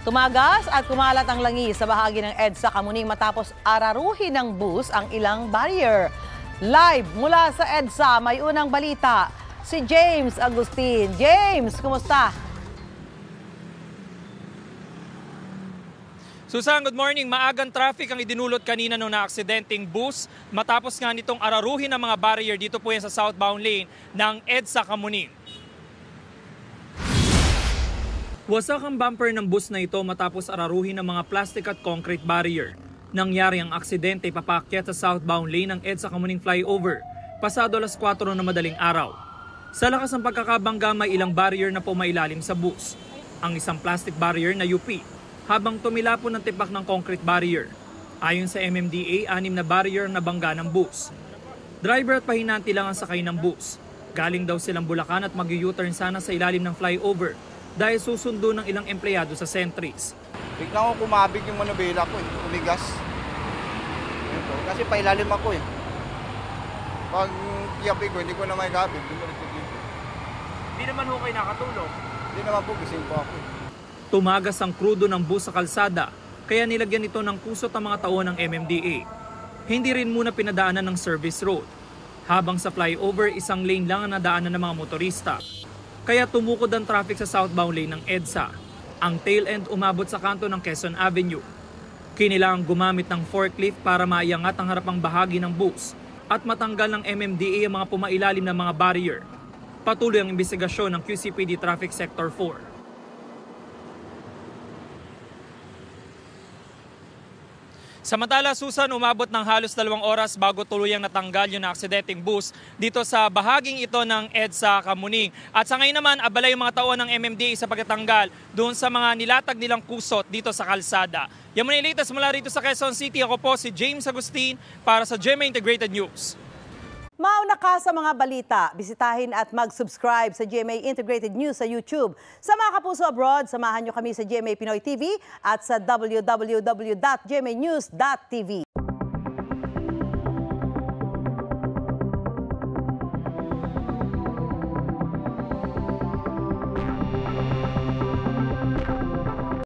Tumagas at kumalat ang langis sa bahagi ng EDSA Kamuning matapos araruhin ng bus ang ilang barrier. Live mula sa EDSA, may unang balita si James Agustin. James, kumusta? Susan, good morning. Maagang traffic ang idinulot kanina nung na-aksidenteng bus matapos nga nitong araruhin ng mga barrier dito po yan sa southbound lane ng EDSA Kamuning. Wasak ang bumper ng bus na ito matapos araruhin ng mga plastic at concrete barrier. Nangyari ang aksidente papaakyat sa southbound lane ng EDSA Kamuning flyover, pasado alas 4 na madaling araw. Sa lakas ng pagkakabangga may ilang barrier na pumailalim sa bus. Ang isang plastic barrier na UP, habang tumilapon ng tipak ng concrete barrier. Ayon sa MMDA, 6 na barrier na bangga ng bus. Driver at pahinanti lang ang sakay ng bus. Galing daw silang Bulacan at mag-U-turn sana sa ilalim ng flyover dahil susundo ng ilang empleyado sa Sentries. Bigla ko kumabig yung manubela ko umigas. Ito, kasi pailalim ako eh. Pag tiyapi ko, hindi ko na may gabig. Hindi naman ho kayo nakatulog? Hindi naman po, gising po ako eh. Tumagas ang krudo ng bus sa kalsada, kaya nilagyan ito ng kusot ang mga tao ng MMDA. Hindi rin muna pinadaanan ng service road. Habang sa flyover, isang lane lang ang nadaanan ng mga motorista. Kaya tumukod ang traffic sa southbound lane ng EDSA. Ang tail end umabot sa kanto ng Quezon Avenue. Kinilangang gumamit ng forklift para maiangat ang harapang bahagi ng bus at matanggal ng MMDA ang mga pumailalim na mga barrier. Patuloy ang investigasyon ng QCPD Traffic Sector 4. Samantala, Susan, umabot ng halos 2 oras bago tuluyang natanggal yung aksidenteng bus dito sa bahaging ito ng EDSA Kamuning. At sa ngayon naman, abala yung mga tao ng MMDA sa pagtatanggal doon sa mga nilatag nilang kusot dito sa kalsada. Yan muna yung latest mula rito sa Quezon City. Ako po si James Agustin para sa GMA Integrated News. Mauna ka sa mga balita. Bisitahin at mag-subscribe sa GMA Integrated News sa YouTube. Sa mga kapuso abroad, samahan nyo kami sa GMA Pinoy TV at sa www.gmanews.tv.